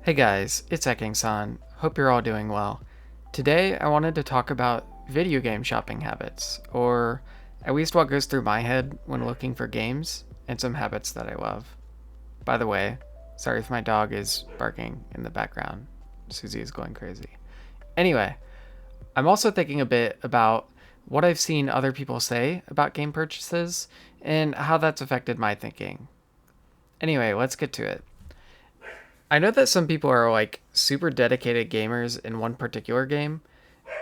Hey guys, it's Eking-san. Hope you're all doing well. Today I wanted to talk about video game shopping habits, or at least what goes through my head when looking for games, and some habits that I love. By the way, sorry if my dog is barking in the background. Susie is going crazy. Anyway, I'm also thinking a bit about what I've seen other people say about game purchases and how that's affected my thinking. Anyway, let's get to it. I know that some people are like super dedicated gamers in one particular game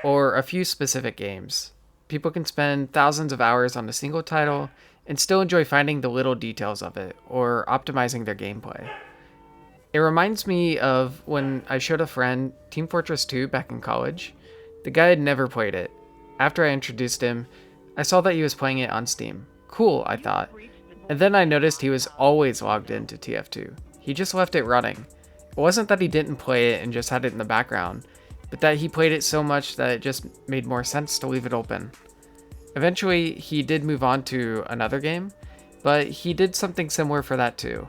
or a few specific games. People can spend thousands of hours on a single title and still enjoy finding the little details of it or optimizing their gameplay. It reminds me of when I showed a friend Team Fortress 2 back in college. The guy had never played it. After I introduced him, I saw that he was playing it on Steam. Cool, I thought. And then I noticed he was always logged into TF2. He just left it running. It wasn't that he didn't play it and just had it in the background, but that he played it so much that it just made more sense to leave it open. Eventually, he did move on to another game, but he did something similar for that too.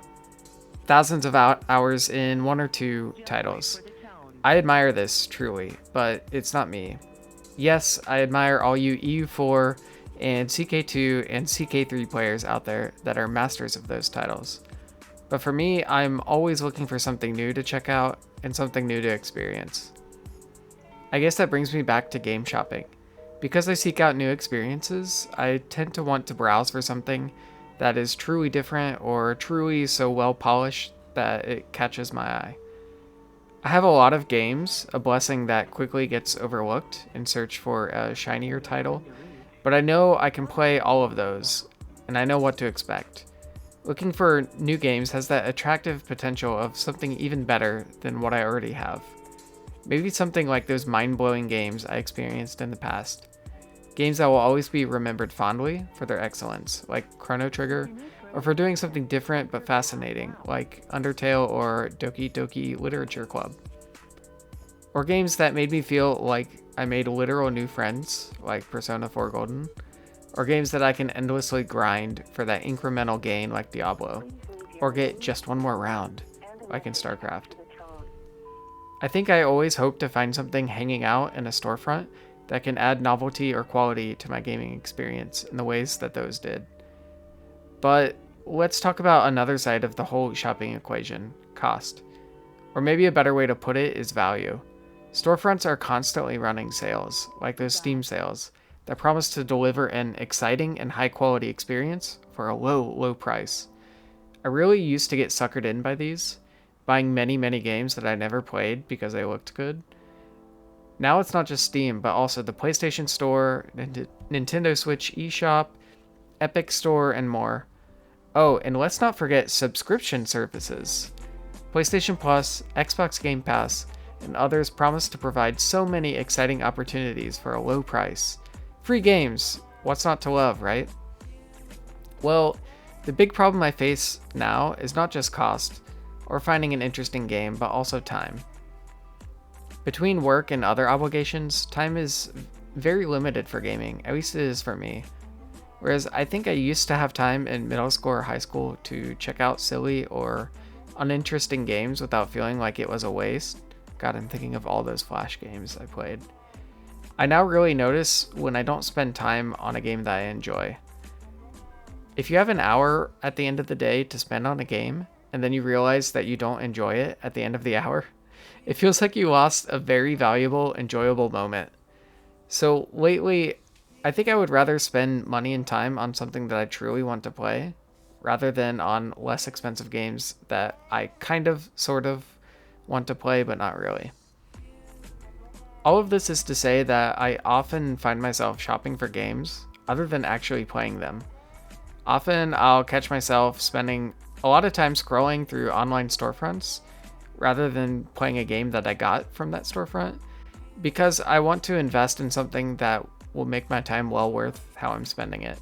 Thousands of hours in one or two titles. I admire this, truly, but it's not me. Yes, I admire all you EU4 and CK2 and CK3 players out there that are masters of those titles. But for me, I'm always looking for something new to check out and something new to experience. I guess that brings me back to game shopping. Because I seek out new experiences, I tend to want to browse for something that is truly different or truly so well polished that it catches my eye. I have a lot of games, a blessing that quickly gets overlooked in search for a shinier title, but I know I can play all of those, and I know what to expect. Looking for new games has that attractive potential of something even better than what I already have. Maybe something like those mind-blowing games I experienced in the past. Games that will always be remembered fondly for their excellence, like Chrono Trigger, or for doing something different but fascinating, like Undertale or Doki Doki Literature Club. Or games that made me feel like I made literal new friends, like Persona 4 Golden. Or games that I can endlessly grind for that incremental gain like Diablo. Or get just one more round, like in StarCraft. I think I always hope to find something hanging out in a storefront that can add novelty or quality to my gaming experience in the ways that those did. But let's talk about another side of the whole shopping equation, cost. Or maybe a better way to put it is value. Storefronts are constantly running sales, like those Steam sales, that promise to deliver an exciting and high quality experience for a low price. I really used to get suckered in by these, buying many games that I never played because they looked good. Now it's not just Steam, but also the PlayStation Store, Nintendo Switch eShop, Epic Store, and more. Oh, and let's not forget subscription services. PlayStation Plus, Xbox Game Pass, and others promise to provide so many exciting opportunities for a low price. Free games, what's not to love, right? Well, the big problem I face now is not just cost, or finding an interesting game, but also time. Between work and other obligations, time is very limited for gaming, at least it is for me. Whereas I think I used to have time in middle school or high school to check out silly or uninteresting games without feeling like it was a waste. God, I'm thinking of all those Flash games I played. I now really notice when I don't spend time on a game that I enjoy. If you have an hour at the end of the day to spend on a game, and then you realize that you don't enjoy it at the end of the hour, it feels like you lost a very valuable, enjoyable moment. So lately, I think I would rather spend money and time on something that I truly want to play, rather than on less expensive games that I sort of want to play, but not really. All of this is to say that I often find myself shopping for games other than actually playing them. Often I'll catch myself spending a lot of time scrolling through online storefronts rather than playing a game that I got from that storefront because I want to invest in something that will make my time well worth how I'm spending it.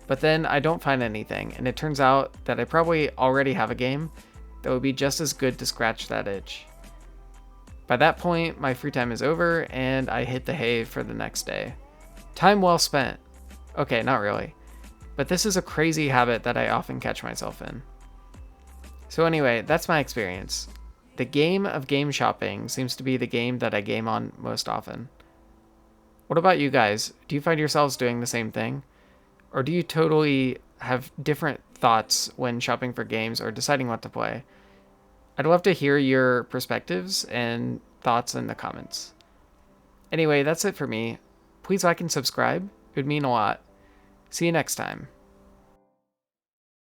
But then I don't find anything, and it turns out that I probably already have a game that would be just as good to scratch that itch. By that point, my free time is over, and I hit the hay for the next day. Time well spent. Okay, not really. But this is a crazy habit that I often catch myself in. So anyway, that's my experience. The game of game shopping seems to be the game that I game on most often. What about you guys? Do you find yourselves doing the same thing? Or do you totally have different thoughts when shopping for games or deciding what to play? I'd love to hear your perspectives and thoughts in the comments. Anyway, that's it for me. Please like and subscribe. It would mean a lot. See you next time.